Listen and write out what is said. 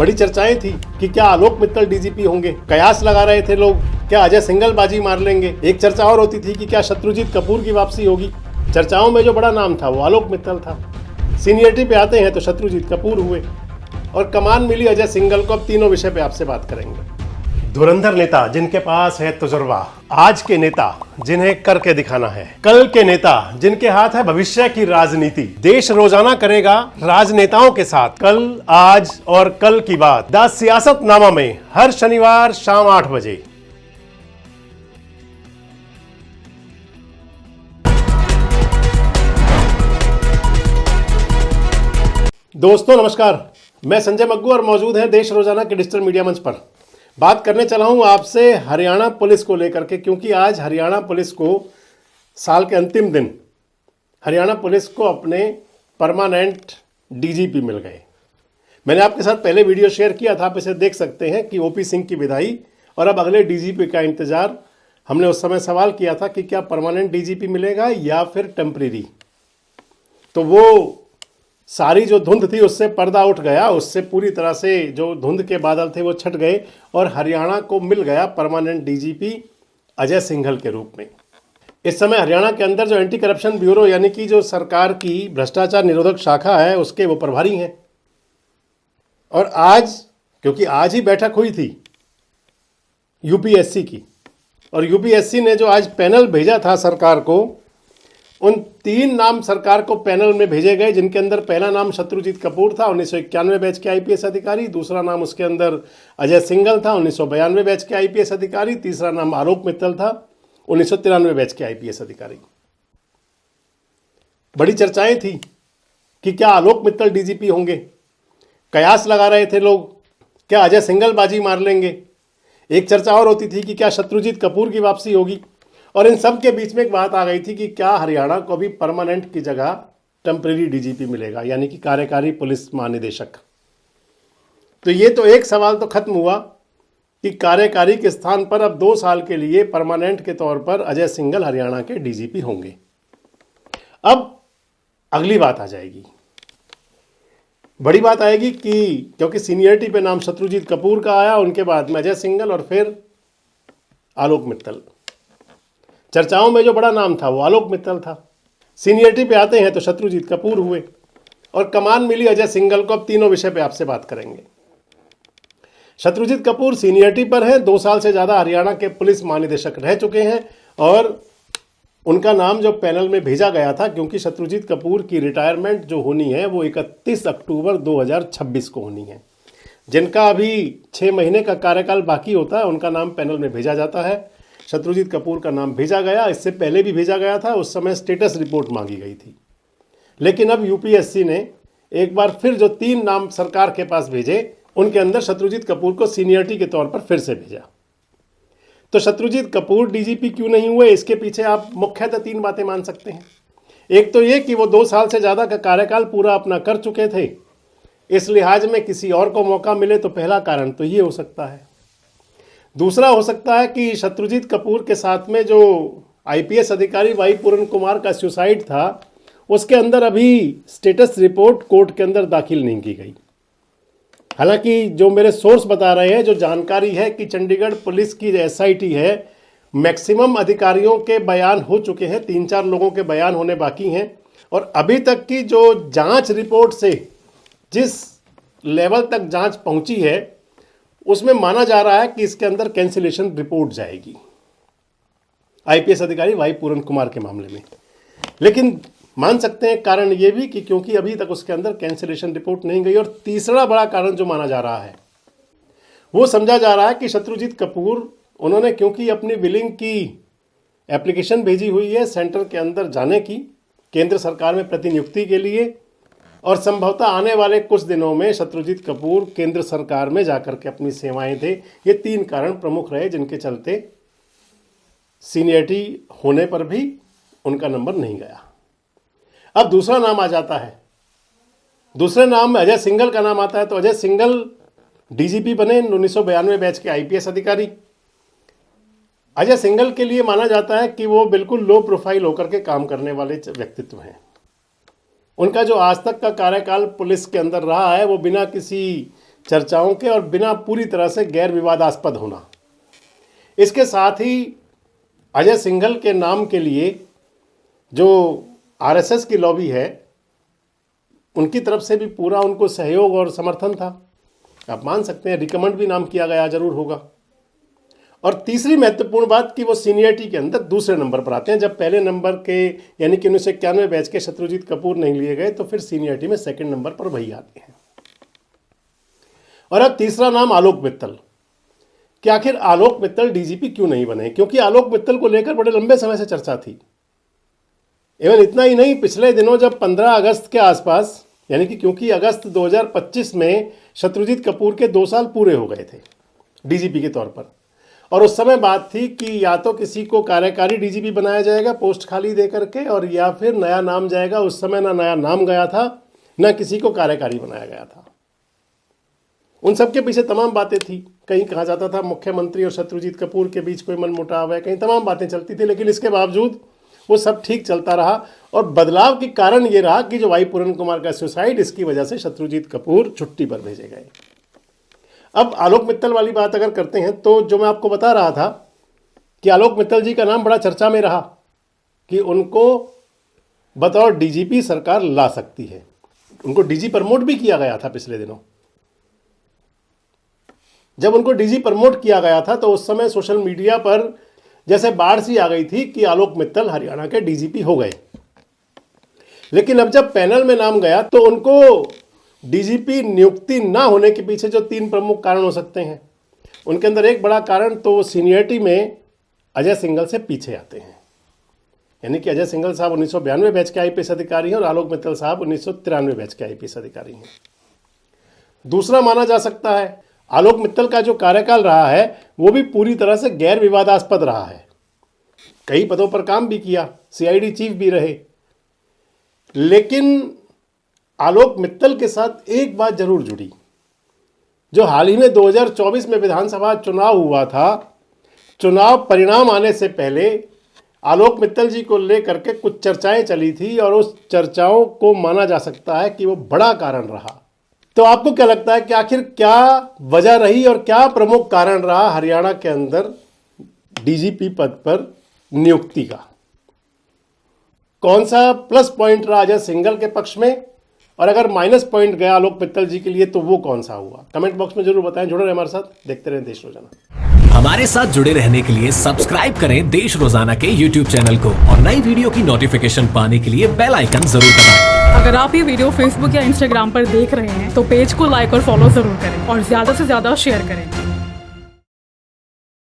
बड़ी चर्चाएं थी कि क्या आलोक मित्तल डीजीपी होंगे। कयास लगा रहे थे लोग, क्या अजय सिंघल बाजी मार लेंगे। एक चर्चा और होती थी कि क्या शत्रुजीत कपूर की वापसी होगी। चर्चाओं में जो बड़ा नाम था वो आलोक मित्तल था। सीनियरिटी पे आते हैं तो शत्रुजीत कपूर हुए और कमान मिली अजय सिंघल को। अब तीनों विषय पे आपसे बात करेंगे। धुरंधर नेता जिनके पास है तजुर्बा, आज के नेता जिन्हें करके दिखाना है, कल के नेता जिनके हाथ है भविष्य की राजनीति। देश रोजाना करेगा राजनेताओं के साथ कल, आज और कल की बात। द सियासतनामा में हर शनिवार शाम 8 बजे। दोस्तों नमस्कार, मैं संजय मग्गू और मौजूद है देश रोजाना के डिजिटल मीडिया मंच पर। बात करने चला हूं आपसे हरियाणा पुलिस को लेकर के, क्योंकि आज हरियाणा पुलिस को साल के अंतिम दिन हरियाणा पुलिस को अपने परमानेंट डीजीपी मिल गए। मैंने आपके साथ पहले वीडियो शेयर किया था, आप इसे देख सकते हैं कि ओपी सिंह की विदाई और अब अगले डीजीपी का इंतजार। हमने उस समय सवाल किया था कि क्या परमानेंट डीजीपी मिलेगा या फिर टेम्परेरी। तो वो सारी जो धुंध थी उससे पर्दा उठ गया, उससे पूरी तरह से जो धुंध के बादल थे वो छट गए और हरियाणा को मिल गया परमानेंट डीजीपी अजय सिंघल के रूप में। इस समय हरियाणा के अंदर जो एंटी करप्शन ब्यूरो यानी कि जो सरकार की भ्रष्टाचार निरोधक शाखा है उसके वो प्रभारी हैं। और आज, क्योंकि आज ही बैठक हुई थी यूपीएससी की, और यूपीएससी ने जो आज पैनल भेजा था सरकार को, उन 3 नाम सरकार को पैनल में भेजे गए, जिनके अंदर पहला नाम शत्रुजीत कपूर था, 1991 बैच के आईपीएस अधिकारी। दूसरा नाम उसके अंदर अजय सिंघल था, 1992 बैच के आईपीएस अधिकारी। तीसरा नाम आलोक मित्तल था, 1993 बैच के आईपीएस अधिकारी। बड़ी चर्चाएं थी कि क्या आलोक मित्तल डीजीपी होंगे। कयास लगा रहे थे लोग, क्या अजय सिंघल बाजी मार लेंगे। एक चर्चा और होती थी कि क्या शत्रुजीत कपूर की वापसी होगी। और इन सब के बीच में एक बात आ गई थी कि क्या हरियाणा को भी परमानेंट की जगह टेम्परेरी डीजीपी मिलेगा, यानी कि कार्यकारी पुलिस महानिदेशक। तो ये तो एक सवाल तो खत्म हुआ कि कार्यकारी के स्थान पर अब 2 साल के लिए परमानेंट के तौर पर अजय सिंघल हरियाणा के डीजीपी होंगे। अब अगली बात आ जाएगी, बड़ी बात आएगी कि क्योंकि सीनियरिटी पे नाम शत्रुजीत कपूर का आया, उनके बाद में अजय सिंघल और फिर आलोक मित्तल। चर्चाओं में जो बड़ा नाम था वो आलोक मित्तल था। सीनियरिटी पे आते हैं तो शत्रुजीत कपूर हुए और कमान मिली अजय सिंघल को। अब तीनों विषय पे आपसे बात करेंगे। शत्रुजीत कपूर सीनियरिटी पर है, 2 साल से ज़्यादा हरियाणा के पुलिस महानिदेशक रह चुके हैं और उनका नाम जो पैनल में भेजा गया था, क्योंकि शत्रुजीत कपूर की रिटायरमेंट जो होनी है वो 31 अक्टूबर 2026 को होनी है। जिनका अभी 6 महीने का कार्यकाल बाकी होता है उनका नाम पैनल में भेजा जाता है। शत्रुजीत कपूर का नाम भेजा गया, इससे पहले भी भेजा गया था, उस समय स्टेटस रिपोर्ट मांगी गई थी। लेकिन अब यूपीएससी ने एक बार फिर जो 3 नाम सरकार के पास भेजे, उनके अंदर शत्रुजीत कपूर को सीनियरिटी के तौर पर फिर से भेजा। तो शत्रुजीत कपूर डीजीपी क्यों नहीं हुए, इसके पीछे आप मुख्यतः 3 बातें मान सकते हैं। एक तो ये कि वो 2 साल से ज़्यादा का कार्यकाल पूरा अपना कर चुके थे, इस लिहाज में किसी और को मौका मिले तो पहला कारण तो ये हो सकता है। दूसरा हो सकता है कि शत्रुजीत कपूर के साथ में जो आईपीएस अधिकारी वाई पूरन कुमार का सुसाइड था, उसके अंदर अभी स्टेटस रिपोर्ट कोर्ट के अंदर दाखिल नहीं की गई। हालांकि जो मेरे सोर्स बता रहे हैं, जो जानकारी है कि चंडीगढ़ पुलिस की एसआईटी है, मैक्सिमम अधिकारियों के बयान हो चुके हैं, 3-4 लोगों के बयान होने बाकी हैं। और अभी तक की जो जांच रिपोर्ट से जिस लेवल तक जांच पहुंची है, उसमें माना जा रहा है कि इसके अंदर कैंसिलेशन रिपोर्ट जाएगी आईपीएस अधिकारी वाई पूरन कुमार के मामले में। लेकिन मान सकते हैं कारण ये भी कि क्योंकि अभी तक उसके अंदर कैंसिलेशन रिपोर्ट नहीं गई। और तीसरा बड़ा कारण जो माना जा रहा है, वो समझा जा रहा है कि शत्रुजीत कपूर, उन्होंने क्योंकि अपनी विलिंग की एप्लीकेशन भेजी हुई है सेंटर के अंदर जाने की, केंद्र सरकार में प्रतिनियुक्ति के लिए, और संभवतः आने वाले कुछ दिनों में शत्रुजीत कपूर केंद्र सरकार में जाकर के अपनी सेवाएं दे। ये 3 कारण प्रमुख रहे जिनके चलते सीनियरिटी होने पर भी उनका नंबर नहीं गया। अब दूसरा नाम आ जाता है, दूसरे नाम में अजय सिंघल का नाम आता है। तो अजय सिंघल डीजीपी बने, 1992 बैच के आईपीएस अधिकारी। अजय सिंघल के लिए माना जाता है कि वो बिल्कुल लो प्रोफाइल होकर के काम करने वाले व्यक्तित्व हैं। उनका जो आज तक का कार्यकाल पुलिस के अंदर रहा है वो बिना किसी चर्चाओं के और बिना पूरी तरह से गैर विवादास्पद होना। इसके साथ ही अजय सिंघल के नाम के लिए जो आरएसएस की लॉबी है उनकी तरफ से भी पूरा उनको सहयोग और समर्थन था। आप मान सकते हैं रिकमेंड भी नाम किया गया जरूर होगा। और तीसरी महत्वपूर्ण बात कि वो सीनियरिटी के अंदर दूसरे नंबर पर आते हैं। जब पहले नंबर के यानी कि 1991 बैच के शत्रुजीत कपूर नहीं लिए गए तो फिर सीनियरिटी में सेकंड नंबर पर वही आते हैं। और अब तीसरा नाम आलोक मित्तल कि आखिर आलोक मित्तल डीजीपी क्यों नहीं बने, क्योंकि आलोक मित्तल को लेकर बड़े लंबे समय से चर्चा थी। एवं इतना ही नहीं, पिछले दिनों जब 15 अगस्त के आसपास यानी कि क्योंकि अगस्त 2025 में शत्रुजीत कपूर के 2 साल पूरे हो गए थे डीजीपी के तौर पर, और उस समय बात थी कि या तो किसी को कार्यकारी डीजीपी बनाया जाएगा पोस्ट खाली दे करके, और या फिर नया नाम जाएगा। उस समय ना नया नाम गया था ना किसी को कार्यकारी बनाया गया था। उन सब के पीछे तमाम बातें थी। कहीं कहा जाता था मुख्यमंत्री और शत्रुजीत कपूर के बीच कोई मनमुटाव है, कहीं तमाम बातें चलती थी, लेकिन इसके बावजूद वो सब ठीक चलता रहा। और बदलाव के कारण ये रहा कि जो वाई पूरन कुमार का सुसाइड, इसकी वजह से शत्रुजीत कपूर छुट्टी पर भेजे गए। अब आलोक मित्तल वाली बात अगर करते हैं तो जो मैं आपको बता रहा था कि आलोक मित्तल जी का नाम बड़ा चर्चा में रहा कि उनको बतौर डीजीपी सरकार ला सकती है। उनको डीजी प्रमोट भी किया गया था पिछले दिनों। जब उनको डीजी प्रमोट किया गया था तो उस समय सोशल मीडिया पर जैसे बाढ़ सी आ गई थी कि आलोक मित्तल हरियाणा के डीजीपी हो गए। लेकिन अब जब पैनल में नाम गया तो उनको डीजीपी नियुक्ति ना होने के पीछे जो 3 प्रमुख कारण हो सकते हैं, उनके अंदर एक बड़ा कारण तो सीनियरिटी में अजय सिंघल से पीछे आते हैं। यानी कि अजय सिंघल साहब 1992 बैच के आईपीएस अधिकारी हैं और आलोक मित्तल साहब 1993 बैच के आईपीएस अधिकारी हैं। दूसरा माना जा सकता है आलोक मित्तल का जो कार्यकाल रहा है वो भी पूरी तरह से गैर विवादास्पद रहा है। कई पदों पर काम भी किया, सीआईडी चीफ भी रहे। लेकिन आलोक मित्तल के साथ एक बात जरूर जुड़ी, जो हाल ही में 2024 में विधानसभा चुनाव हुआ था। चुनाव परिणाम आने से पहले आलोक मित्तल जी को लेकर के कुछ चर्चाएं चली थी और उस चर्चाओं को माना जा सकता है कि वो बड़ा कारण रहा। तो आपको क्या लगता है कि आखिर क्या वजह रही और क्या प्रमुख कारण रहा हरियाणा के अंदर डीजीपी पद पर नियुक्ति का? कौन सा प्लस पॉइंट रहा अजय सिंघल के पक्ष में, और अगर माइनस पॉइंट गया आलोक मित्तल जी के लिए तो वो कौन सा हुआ? कमेंट बॉक्स में जरूर बताएं। जुड़े रहे हमारे साथ, देखते रहें देश रोजाना। हमारे साथ जुड़े रहने के लिए सब्सक्राइब करें देश रोजाना के YouTube चैनल को और नई वीडियो की नोटिफिकेशन पाने के लिए बेल आइकन जरूर दबाएं। अगर आप ये वीडियो फेसबुक या इंस्टाग्राम पर देख रहे हैं तो पेज को लाइक और फॉलो जरूर करें और ज्यादा से ज्यादा शेयर करें।